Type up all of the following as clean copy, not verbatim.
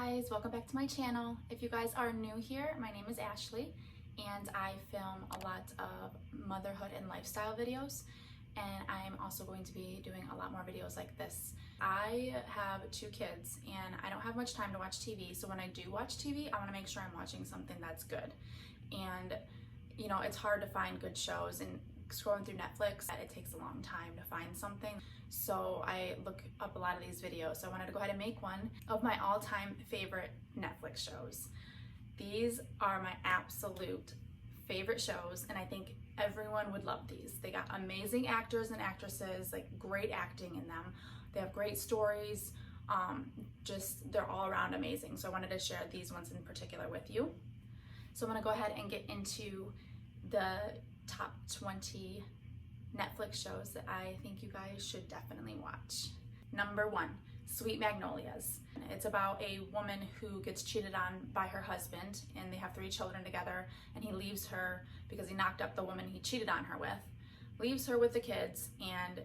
guys, welcome back to my channel. If you guys are new here, my name is Ashley and I film a lot of motherhood and lifestyle videos, and I'm also going to be doing a lot more videos like this. I have 2 kids and I don't have much time to watch TV, so when I do watch TV, I want to make sure I'm watching something that's good. And you know, it's hard to find good shows, and scrolling through Netflix, it takes a long time to find something. So I look up a lot of these videos. So I wanted to go ahead and make one of my all-time favorite Netflix shows. These are my absolute favorite shows, and I think everyone would love these. They got amazing actors and actresses, like great acting in them. They have great stories. They're all around amazing. So I wanted to share these ones in particular with you. So I'm gonna go ahead and get into the top 20 Netflix shows that I think you guys should definitely watch. Number 1, Sweet Magnolias. It's about a woman who gets cheated on by her husband, and they have 3 children together, and he leaves her because he knocked up the woman he cheated on her with, leaves her with the kids, and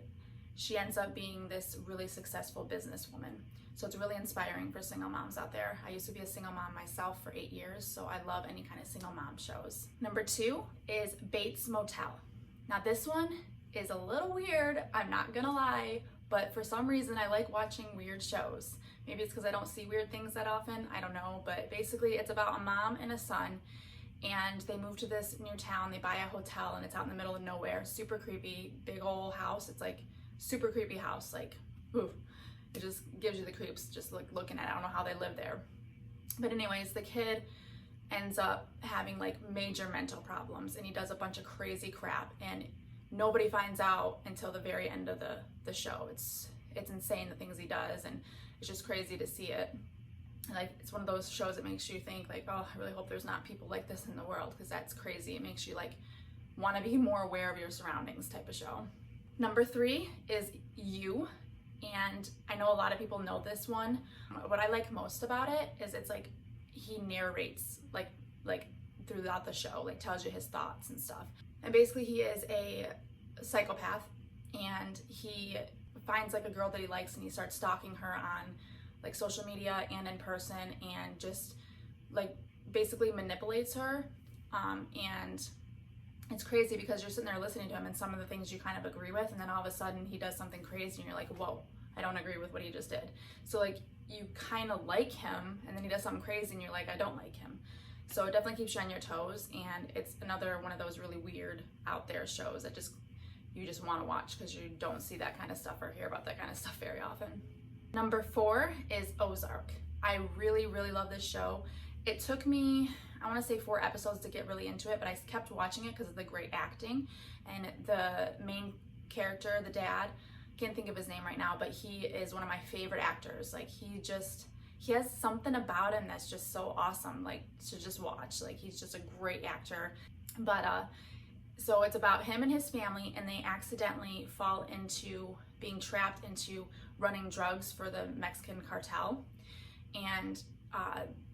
she ends up being this really successful businesswoman. So it's really inspiring for single moms out there. I used to be a single mom myself for 8 years, so I love any kind of single mom shows. Number 2 is Bates Motel. Now this one is a little weird, I'm not gonna lie, but for some reason I like watching weird shows. Maybe it's because I don't see weird things that often, I don't know, but basically it's about a mom and a son, and they move to this new town, they buy a hotel, and it's out in the middle of nowhere, super creepy, big old house. It's like super creepy house, like, oof. It just gives you the creeps just looking at it. I don't know how they live there. But anyways, the kid ends up having like major mental problems, and he does a bunch of crazy crap, and nobody finds out until the very end of the show. It's insane the things he does, and it's just crazy to see it. And like, it's one of those shows that makes you think like, oh, I really hope there's not people like this in the world, because that's crazy. It makes you like want to be more aware of your surroundings type of show. Number 3 is You. And I know a lot of people know this one. What I like most about it is it's like he narrates like throughout the show, like tells you his thoughts and stuff. And basically he is a psychopath, and he finds like a girl that he likes, and he starts stalking her on like social media and in person, and just like basically manipulates her. And it's crazy because you're sitting there listening to him, and some of the things you kind of agree with, and then all of a sudden he does something crazy and you're like, whoa, I don't agree with what he just did. So like you kind of like him, and then he does something crazy and you're like, I don't like him. So it definitely keeps you on your toes, and it's another one of those really weird out there shows that you just want to watch, because you don't see that kind of stuff or hear about that kind of stuff very often. Number 4 is Ozark. I really, really love this show. It took me, I want to say 4 episodes to get really into it, but I kept watching it because of the great acting. And the main character, the dad, can't think of his name right now, but he is one of my favorite actors. Like he has something about him that's just so awesome, like to just watch. Like he's just a great actor. But so it's about him and his family, and they accidentally fall into being trapped into running drugs for the Mexican cartel. And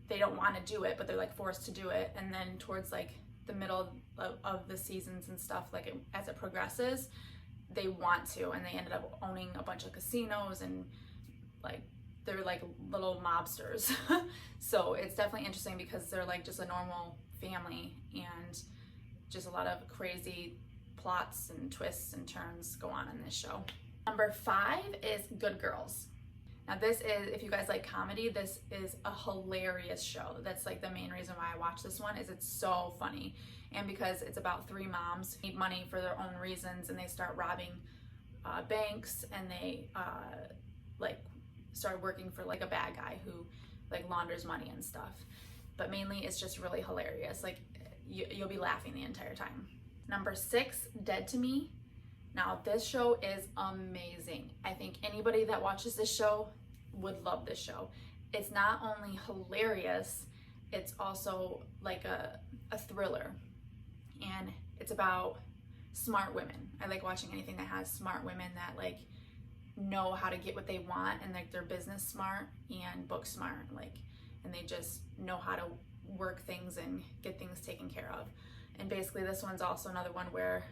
they don't want to do it, but they're like forced to do it. And then towards like the middle of the seasons and stuff, like as it progresses, they want to, and they ended up owning a bunch of casinos, and like they're like little mobsters. So it's definitely interesting because they're like just a normal family, and just a lot of crazy plots and twists and turns go on in this show. Number 5 is Good Girls. Now this is, if you guys like comedy, this is a hilarious show. That's like the main reason why I watch this one, is it's so funny. And because it's about 3 moms who need money for their own reasons, and they start robbing banks, and they like start working for like a bad guy who like launders money and stuff. But mainly it's just really hilarious. Like you'll be laughing the entire time. Number 6, Dead to Me. Now this show is amazing. I think anybody that watches this show would love this show. It's not only hilarious, it's also like a thriller. And it's about smart women. I like watching anything that has smart women that like know how to get what they want, and like they're business smart and book smart, like, and they just know how to work things and get things taken care of. And basically this one's also another one where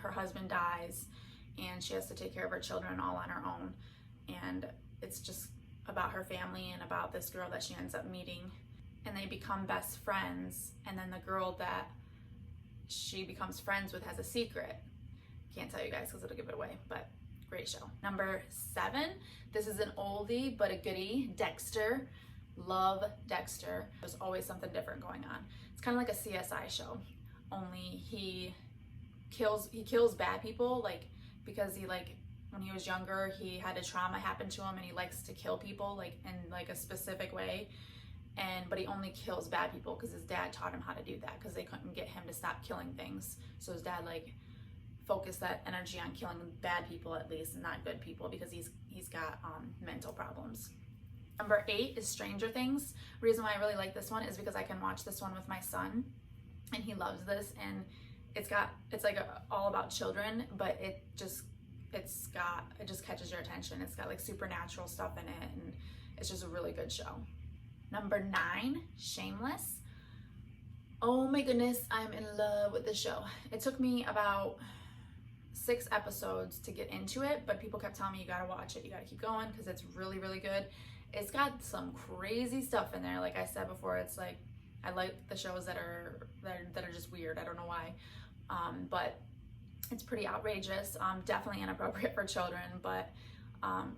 her husband dies, and she has to take care of her children all on her own, and it's just about her family and about this girl that she ends up meeting, and they become best friends, and then the girl that she becomes friends with has a secret. Can't tell you guys because it'll give it away, but great show. Number 7, this is an oldie but a goodie, Dexter. Love Dexter. There's always something different going on. It's kind of like a CSI show, only he kills bad people, like, because he, like, when he was younger, he had a trauma happen to him and he likes to kill people, like, in like a specific way. But he only kills bad people because his dad taught him how to do that, because they couldn't get him to stop killing things. So his dad, like, focused that energy on killing bad people at least, and not good people, because he's got mental problems. Number 8 is Stranger Things. The reason why I really like this one is because I can watch this one with my son, and he loves this, and it's like all about children, but it just catches your attention. It's got like supernatural stuff in it, and it's just a really good show. Number 9, Shameless. Oh my goodness, I'm in love with this show. It took me about 6 episodes to get into it, but people kept telling me, you gotta watch it, you gotta keep going, because it's really, really good. It's got some crazy stuff in there. Like I said before, it's like, I like the shows that are just weird. I don't know why, but it's pretty outrageous. Definitely inappropriate for children, but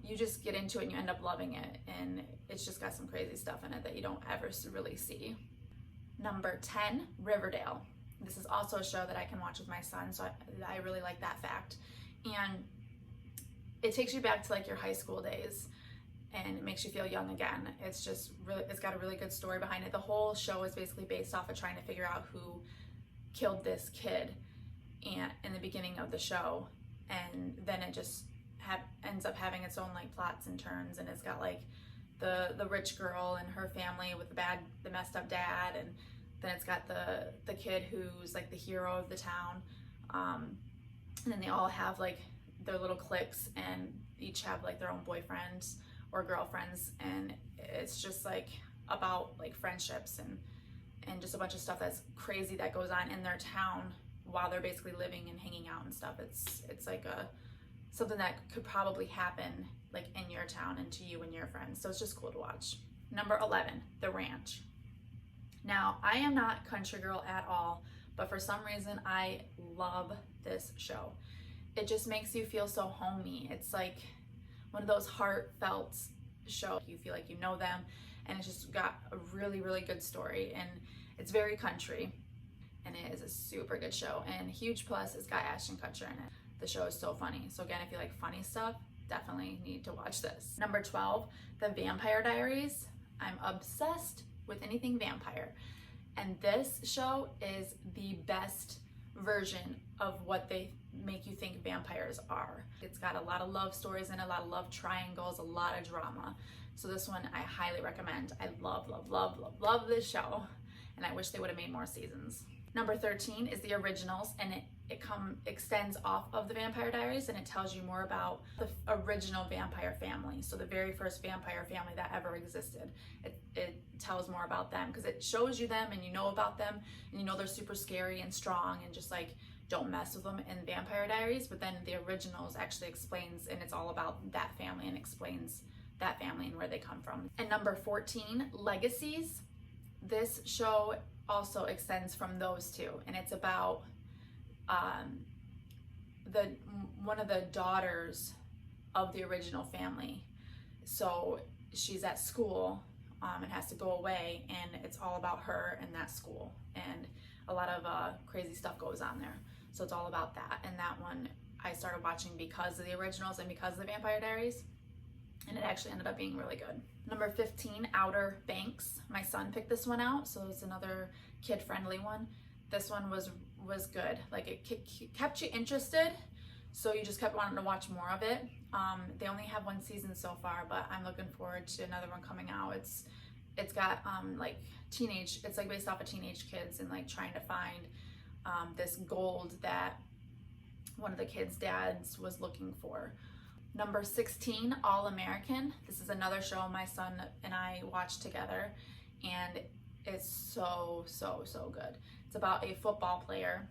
you just get into it and you end up loving it, and it's just got some crazy stuff in it that you don't ever really see. Number 10, Riverdale. This is also a show that I can watch with my son, so I really like that fact. And it takes you back to like your high school days, and it makes you feel young again. It's just really, it's got a really good story behind it. The whole show is basically based off of trying to figure out who killed this kid and in the beginning of the show, and then it just ends up having its own like plots and turns, and it's got like the rich girl and her family with the messed up dad, and then it's got the kid who's like the hero of the town, and then they all have like their little cliques, and each have like their own boyfriends or girlfriends, and it's just like about like friendships and just a bunch of stuff that's crazy that goes on in their town while they're basically living and hanging out and stuff. It's like something that could probably happen like in your town and to you and your friends, so it's just cool to watch. Number 11, The Ranch. Now, I am not country girl at all, but for some reason I love this show. It just makes you feel so homey. It's like one of those heartfelt shows. You feel like you know them, and it's just got a really, really good story, and it's very country, and it is a super good show. And huge plus, it's got Ashton Kutcher in it. The show is so funny. So again, if you like funny stuff, definitely need to watch this. Number 12, The Vampire Diaries. I'm obsessed with anything vampire, and this show is the best version of what they make you think vampires are. It's got a lot of love stories and a lot of love triangles, a lot of drama. So this one I highly recommend. I love, love, love, love, love this show, and I wish they would have made more seasons. Number 13 is The Originals, and it extends off of The Vampire Diaries, and it tells you more about the original vampire family. So the very first vampire family that ever existed. It tells more about them, because it shows you them and you know about them, and you know they're super scary and strong, and just like don't mess with them in Vampire Diaries. But then The Originals actually explains, and it's all about that family and explains that family and where they come from. And number 14, Legacies. This show also extends from those two, and it's about one of the daughters of the original family. So she's at school and has to go away, and it's all about her and that school, and a lot of crazy stuff goes on there. So it's all about that, and that one I started watching because of The Originals and because of The Vampire Diaries, and it actually ended up being really good. Number 15, Outer Banks. My son picked this one out, so it's another kid-friendly one. This one was good. Like, it kept you interested, so you just kept wanting to watch more of it. They only have 1 season so far, but I'm looking forward to another one coming out. It's got like teenage, it's like based off of teenage kids and like trying to find this gold that one of the kids' dads was looking for. Number 16, All American. This is another show my son and I watched together, and it's so good. It's about a football player.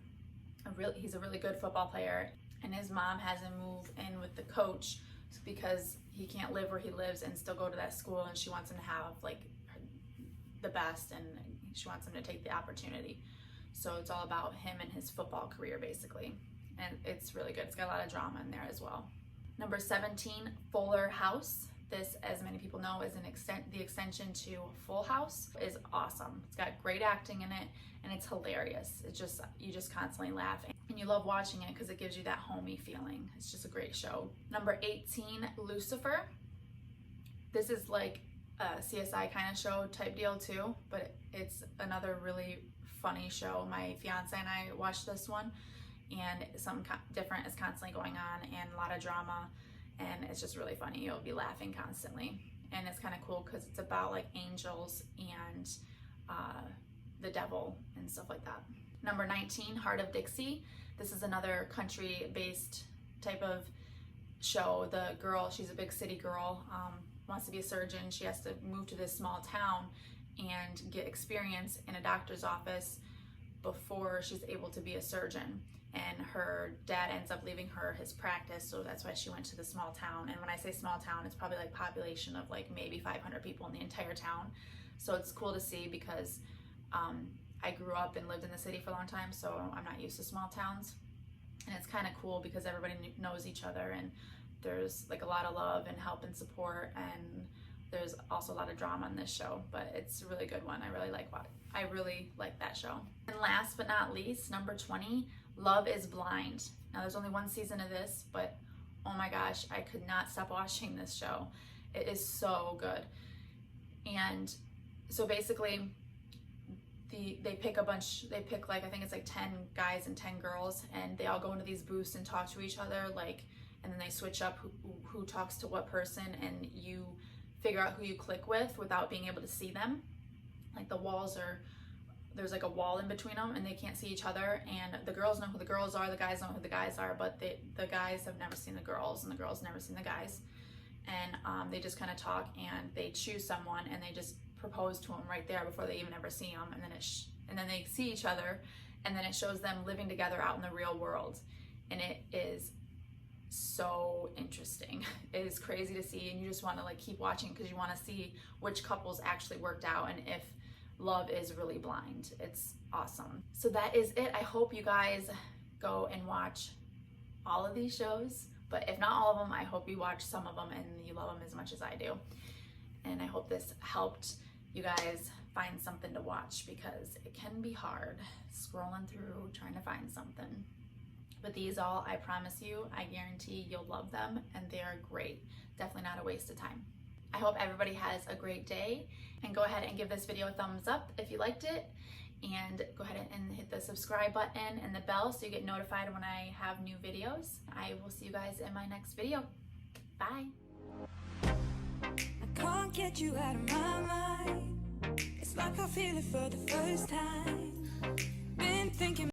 He's a really good football player, and his mom has him move in with the coach because he can't live where he lives and still go to that school, and she wants him to have like the best, and she wants him to take the opportunity. So it's all about him and his football career basically, and it's really good. It's got a lot of drama in there as well. Number 17, Fuller House. This, as many people know, is the extension to Full House. It is awesome. It's got great acting in it, and it's hilarious. It's just, you just constantly laugh, and you love watching it because it gives you that homey feeling. It's just a great show. Number 18, Lucifer. This is like a CSI kind of show type deal too, but it's another really funny show. My fiance and I watched this one, and something different is constantly going on, and a lot of drama, and it's just really funny. You'll be laughing constantly, and it's kind of cool because it's about like angels and the devil and stuff like that. Number 19, Heart of Dixie. This is another country-based type of show. The girl, she's a big city girl, wants to be a surgeon. She has to move to this small town and get experience in a doctor's office before she's able to be a surgeon. And her dad ends up leaving her his practice, so that's why she went to the small town. And when I say small town, it's probably like population of like maybe 500 people in the entire town. So it's cool to see because I grew up and lived in the city for a long time, so I'm not used to small towns. And it's kind of cool because everybody knows each other, and there's like a lot of love and help and support, and there's also a lot of drama in this show, but it's a really good one. I really like that show. And last but not least, number 20, Love is Blind. Now there's only one season of this, but oh my gosh, I could not stop watching this show. It is so good. And so basically they pick like, I think it's like 10 guys and 10 girls, and they all go into these booths and talk to each other, like, and then they switch up who talks to what person, and you figure out who you click with without being able to see them. Like there's like a wall in between them, and they can't see each other, and the girls know who the girls are, the guys know who the guys are, but the guys have never seen the girls, and the girls never seen the guys. And they just kind of talk, and they choose someone, and they just propose to them right there before they even ever see them, and then they see each other, and then it shows them living together out in the real world, and it is so interesting. It is crazy to see, and you just want to like keep watching because you want to see which couples actually worked out and if love is really blind. It's awesome. So that is it. I hope you guys go and watch all of these shows, but if not all of them, I hope you watch some of them and you love them as much as I do. And I hope this helped you guys find something to watch, because it can be hard scrolling through trying to find something. But these all, I promise you, I guarantee you'll love them, and they are great. Definitely not a waste of time. I hope everybody has a great day, and go ahead and give this video a thumbs up if you liked it, and go ahead and hit the subscribe button and the bell so you get notified when I have new videos. I will see you guys in my next video. Bye. I can't get you out of my mind. It's like I feel it for the first time. Been thinking